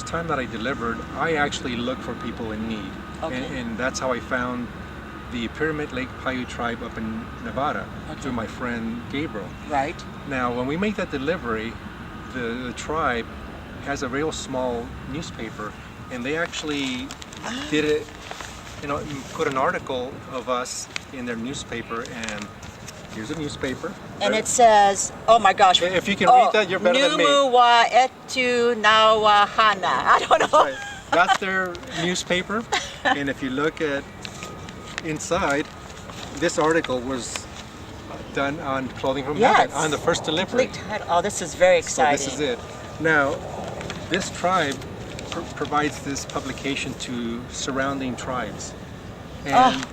first time that I delivered, I actually looked for people in need. Okay. And that's how I found the Pyramid Lake Paiute tribe up in Nevada through my friend Gabriel. Right. Now, when we make that delivery, the tribe has a real small newspaper, and they actually did it, put an article of us in their newspaper, and here's a newspaper. And it says, oh my gosh. If you can read that, you're better than me. Numu wa etu nawa hana. I don't know. Right. That's their newspaper, and if you look at inside, this article was done on Clothing from Heaven, on the first delivery. Oh, this is very exciting. So this is it. Now, this tribe provides this publication to surrounding tribes, and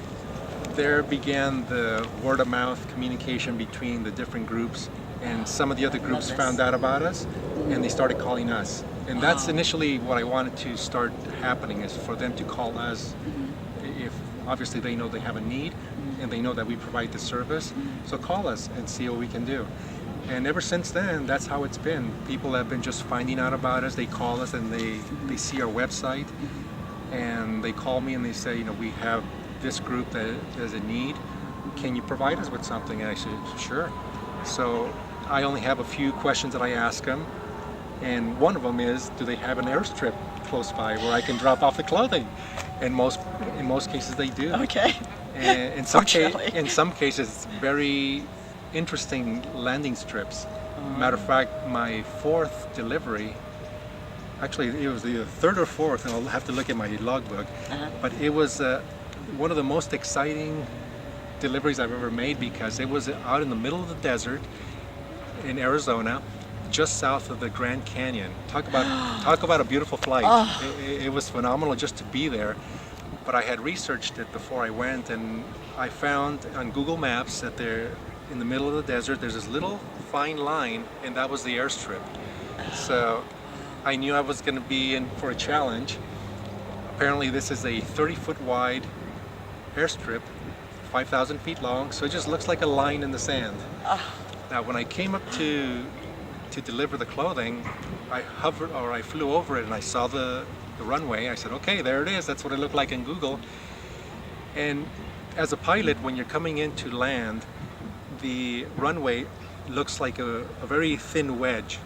there began the word-of-mouth communication between the different groups, and some of the other groups found out about us, and they started calling us. And that's initially what I wanted to start happening, is for them to call us if obviously they know they have a need and they know that we provide the service. So call us and see what we can do. And ever since then, that's how it's been. People have been just finding out about us. They call us and they see our website, and they call me and they say, we have this group that has a need. Can you provide us with something? And I said, sure. So I only have a few questions that I ask them. And one of them is, do they have an airstrip close by where I can drop off the clothing? And in most cases they do. Okay. And in some cases, very interesting landing strips. Matter of fact, my fourth delivery, actually it was the third or fourth, and I'll have to look at my logbook, but it was one of the most exciting deliveries I've ever made, because it was out in the middle of the desert in Arizona, just south of the Grand Canyon. Talk about a beautiful flight. It was phenomenal just to be there. But I had researched it before I went, and I found on Google Maps that they're in the middle of the desert. There's this little fine line, and that was the airstrip. So I knew I was going to be in for a challenge. Apparently this is a 30-foot wide airstrip, 5,000 feet long, so it just looks like a line in the sand. Now when I came up to deliver the clothing, I flew over it and I saw the runway. I said, okay, there it is. That's what it looked like in Google. And as a pilot, when you're coming in to land, the runway looks like a very thin wedge.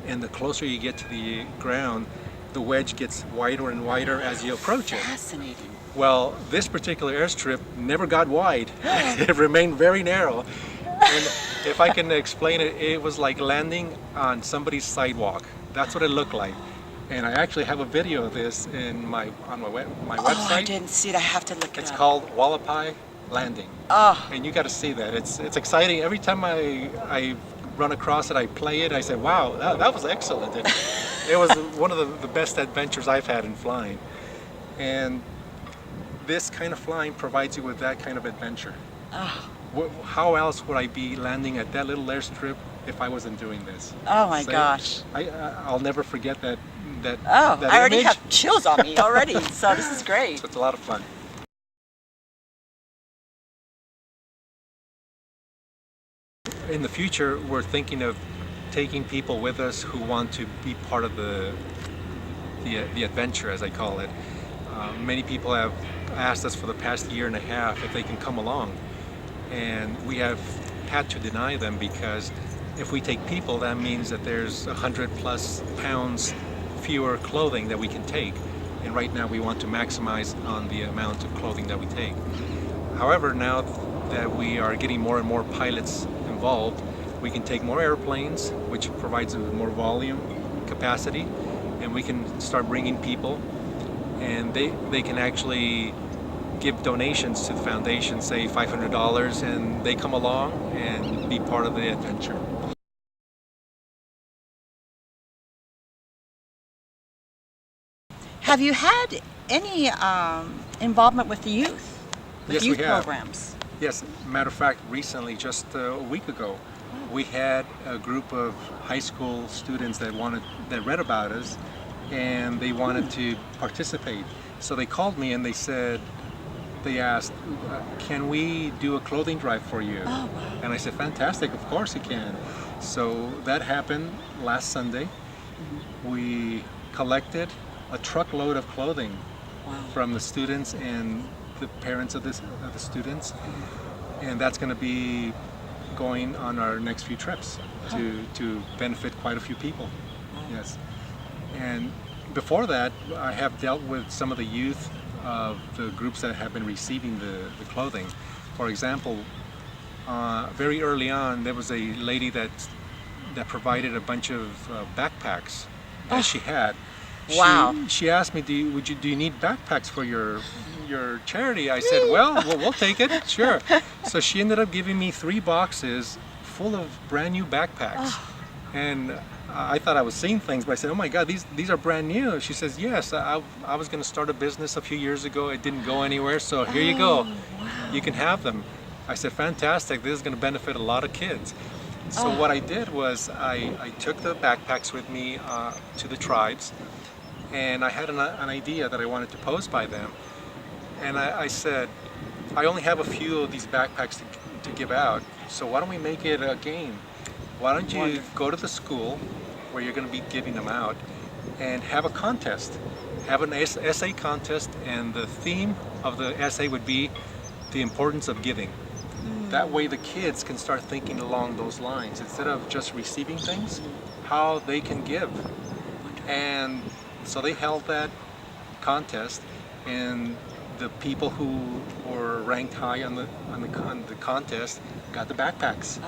And the closer you get to the ground, the wedge gets wider and wider as you approach it. Fascinating. Well, this particular airstrip never got wide. It remained very narrow. And if I can explain it, it was like landing on somebody's sidewalk. That's what it looked like. And I actually have a video of this on my website. Oh, I didn't see it. I have to look it up. It's called Wallapai Landing. And you got to see that. It's exciting. Every time I run across it, I play it. I say, wow, that was excellent. It was one of the best adventures I've had in flying. And this kind of flying provides you with that kind of adventure. How else would I be landing at that little airstrip if I wasn't doing this? Oh my gosh. I'll never forget that I already image. have chills on me already, so this is great. So it's a lot of fun. In the future, we're thinking of taking people with us who want to be part of the adventure, as I call it. Many people have asked us for the past year and a half if they can come along, and we have had to deny them, because if we take people, that means that there's 100+ pounds fewer clothing that we can take, and right now we want to maximize on the amount of clothing that we take. However, now that we are getting more and more pilots involved, we can take more airplanes, which provides more volume capacity, and we can start bringing people, and they can actually give donations to the foundation, say $500, and they come along and be part of the adventure. Have you had any involvement with the youth? With Yes, youth we have. programs? Yes, matter of fact, recently, just a week ago, we had a group of high school students that read about us, and they wanted to participate. So they called me and they asked, can we do a clothing drive for you? Oh, wow. And I said, fantastic, of course you can. So that happened last Sunday. We collected a truckload of clothing Wow. from the students and the parents of the students, and that's going to be going on our next few trips to benefit quite a few people. Yes, and before that, I have dealt with some of the youth of the groups that have been receiving the clothing. For example, very early on, there was a lady that provided a bunch of backpacks that she had. Wow. She asked me, do you need backpacks for your charity? I said, well, we'll take it, sure. So she ended up giving me 3 boxes full of brand new backpacks. And I thought I was seeing things, but I said, oh my God, these are brand new. She says, yes, I was going to start a business a few years ago. It didn't go anywhere, so here you go. You can have them. I said, fantastic, this is going to benefit a lot of kids. So what I did was I took the backpacks with me to the tribes, and I had an idea that I wanted to pose by them. And I said, I only have a few of these backpacks to give out, so why don't we make it a game? Why don't you go to the school where you're going to be giving them out and have a contest, have an essay contest, and the theme of the essay would be the importance of giving. That way the kids can start thinking along those lines, instead of just receiving things, how they can give. And so they held that contest, and the people who were ranked high on the contest got the backpacks.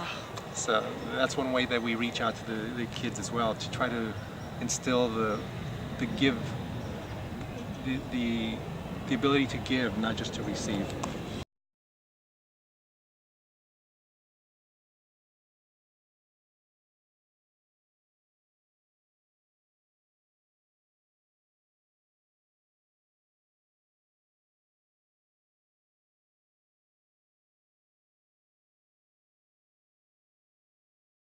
So that's one way that we reach out to the kids as well, to try to instill the ability to give, not just to receive.